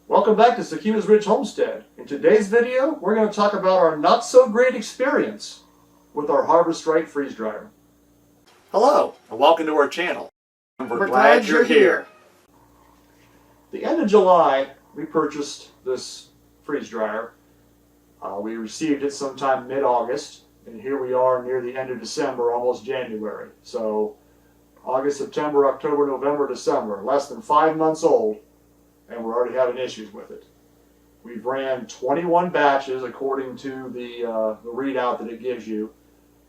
Welcome back to Sakina's Ridge Homestead. In today's video, we're going to talk about our not-so-great experience with our harvestright freeze dryer. Hello, and welcome to our channel. We're glad you're here. The end of July, we purchased this freeze dryer. We received it sometime mid-August, and here we are near the end of December, almost January. So, August, September, October, November, December, less than 5 months old, and we're already having issues with it. We've ran 21 batches according to the readout that it gives you,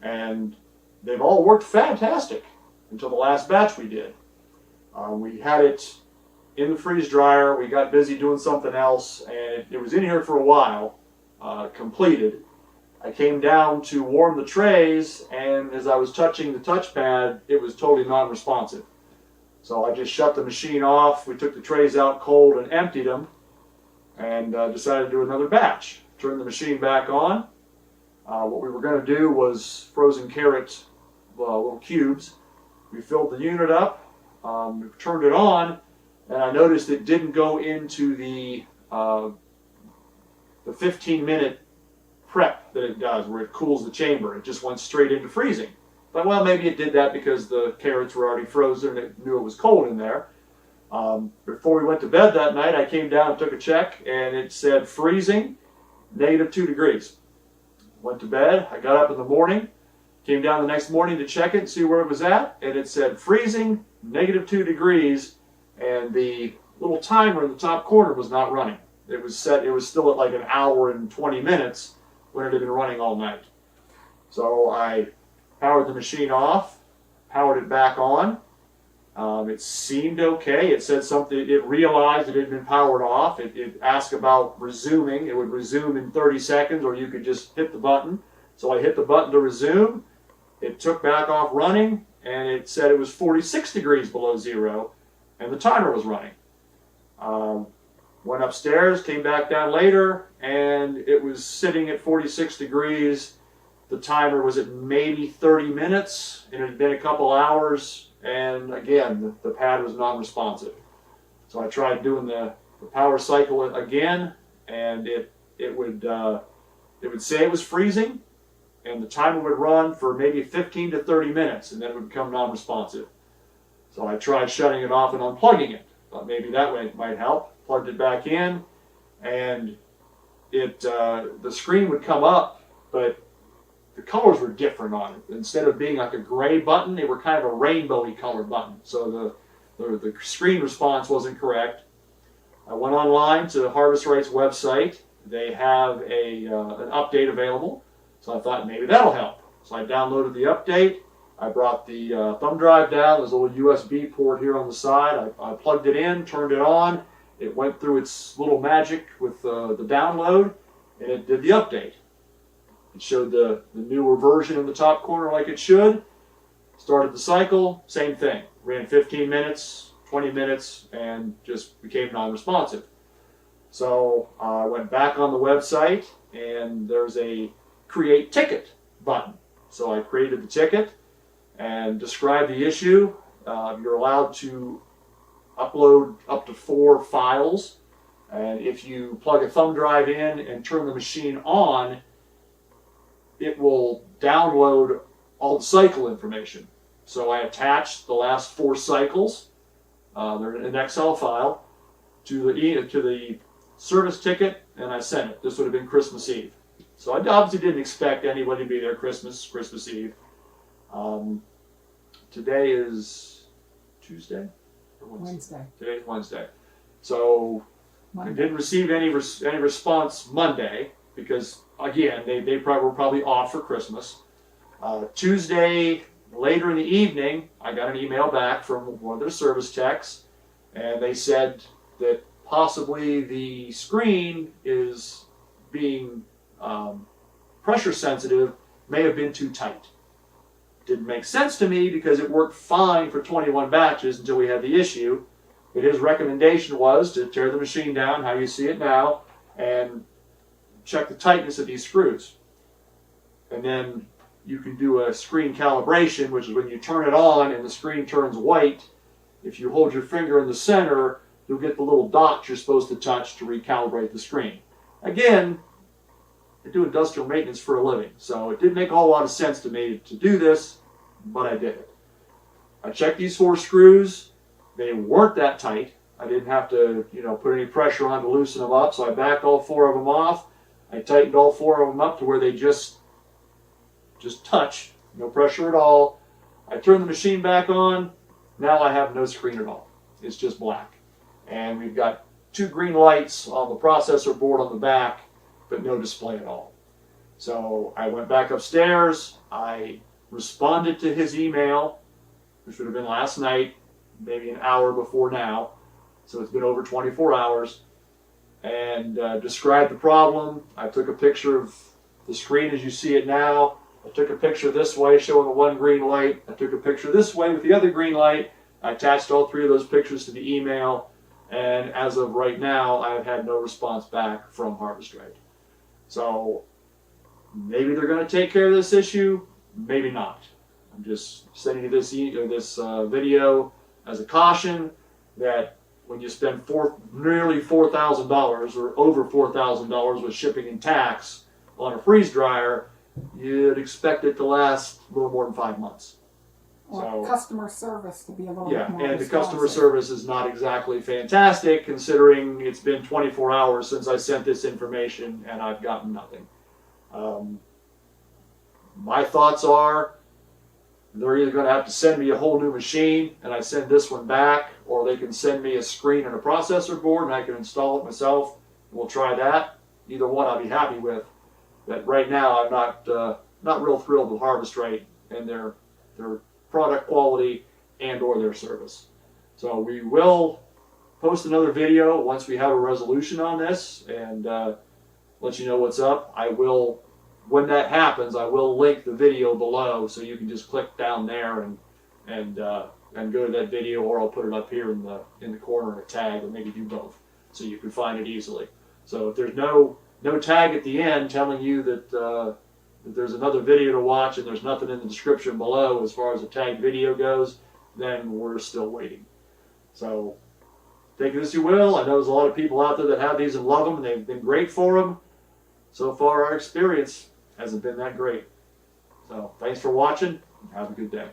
and they've all worked fantastic until the last batch we did. We had it in the freeze dryer, we got busy doing something else, and it was in here for a while, completed. I came down to warm the trays, and as I was touching the touchpad, it was totally non-responsive. So I just shut the machine off, we took the trays out cold and emptied them, and decided to do another batch. Turned the machine back on. What we were going to do was frozen carrot little cubes. We filled the unit up, turned it on, and I noticed it didn't go into the 15-minute prep that it does, where it cools the chamber. It just went straight into freezing. But well, maybe it did that because the carrots were already frozen and it knew it was cold in there. Before we went to bed that night, I came down and took a check, and it said freezing, -2 degrees. Went to bed, I got up in the morning, came down the next morning to check it and see where it was at, and it said freezing, -2 degrees, and the little timer in the top corner was not running. It was set, it was still at like 1 hour and 20 minutes when it had been running all night. So I powered the machine off, powered it back on. It seemed okay. It said something, it realized it had been powered off. It asked about resuming. It would resume in 30 seconds, or you could just hit the button. So I hit the button to resume. It took back off running, and it said it was 46 degrees below zero, and the timer was running. Went upstairs, came back down later, and it was sitting at 46 degrees. The timer was at maybe 30 minutes, and it had been a couple hours, and again, the pad was non-responsive. So I tried doing the power cycle again, and it would say it was freezing, and the timer would run for maybe 15 to 30 minutes, and then it would become non-responsive. So I tried shutting it off and unplugging it. Thought maybe that way it might help. Plugged it back in, and the screen would come up, but the colors were different on it. Instead of being like a gray button, they were kind of a rainbowy colored button. So the screen response wasn't correct. I went online to Harvestright's website. They have an update available. So I thought maybe that'll help. So I downloaded the update. I brought the thumb drive down. There's a little USB port here on the side. I plugged it in, turned it on. It went through its little magic with the download, and it did the update. It showed the newer version in the top corner like it should. Started the cycle, same thing. Ran 15 minutes, 20 minutes, and just became non-responsive. So I went back on the website, and there's a create ticket button. So I created the ticket and described the issue. You're allowed to upload up to 4 files, and if you plug a thumb drive in and turn the machine on, it will download all the cycle information. So I attached the last 4 cycles, they're in an Excel file, to the service ticket, and I sent it. This would have been Christmas Eve. So I obviously didn't expect anybody to be there Christmas Eve. Today is Tuesday? Wednesday. Today's Wednesday. So I didn't receive any response Monday because, again, they were probably off for Christmas. Tuesday, later in the evening, I got an email back from one of their service techs, and they said that possibly the screen is being pressure sensitive, may have been too tight. Didn't make sense to me because it worked fine for 21 batches until we had the issue. But his recommendation was to tear the machine down, how you see it now, and check the tightness of these screws. And then you can do a screen calibration, which is when you turn it on and the screen turns white. If you hold your finger in the center, you'll get the little dots you're supposed to touch to recalibrate the screen. Again, I do industrial maintenance for a living, so it didn't make a whole lot of sense to me to do this, but I did it. I checked these 4 screws. They weren't that tight. I didn't have to, put any pressure on to loosen them up, so I backed all 4 of them off. I tightened all 4 of them up to where they just touch, no pressure at all. I turned the machine back on. Now I have no screen at all. It's just black. And we've got 2 green lights on the processor board on the back, but no display at all. So I went back upstairs. I responded to his email, which would have been last night, maybe an hour before now. So it's been over 24 hours. And described the problem. I took a picture of the screen as you see it now. I took a picture this way showing the 1 green light. I took a picture this way with the other green light. I attached all 3 of those pictures to the email. And as of right now, I've had no response back from Harvestright. So maybe they're going to take care of this issue, maybe not. I'm just sending you this video as a caution that when you spend nearly $4,000 or over $4,000 with shipping and tax on a freeze dryer, you'd expect it to last a little more than 5 months. Or customer service to be a little bit more and the responsive. customer service is not exactly fantastic considering it's been 24 hours since I sent this information and I've gotten nothing. My thoughts are they're either going to have to send me a whole new machine and I send this one back, or they can send me a screen and a processor board and I can install it myself. We'll try that. Either one I'll be happy with. But right now I'm not real thrilled with Harvestright and their product quality and or their service. So we will post another video once we have a resolution on this and let you know what's up. I will, when that happens, I will link the video below so you can just click down there and go to that video, or I'll put it up here in the corner in a tag, or maybe do both so you can find it easily. So if there's no tag at the end telling you that there's another video to watch and there's nothing in the description below as far as the tag video goes, then we're still waiting. So take it as you will. I know there's a lot of people out there that have these and love them, and they've been great for them. So far our experience hasn't been that great. So thanks for watching. Have a good day.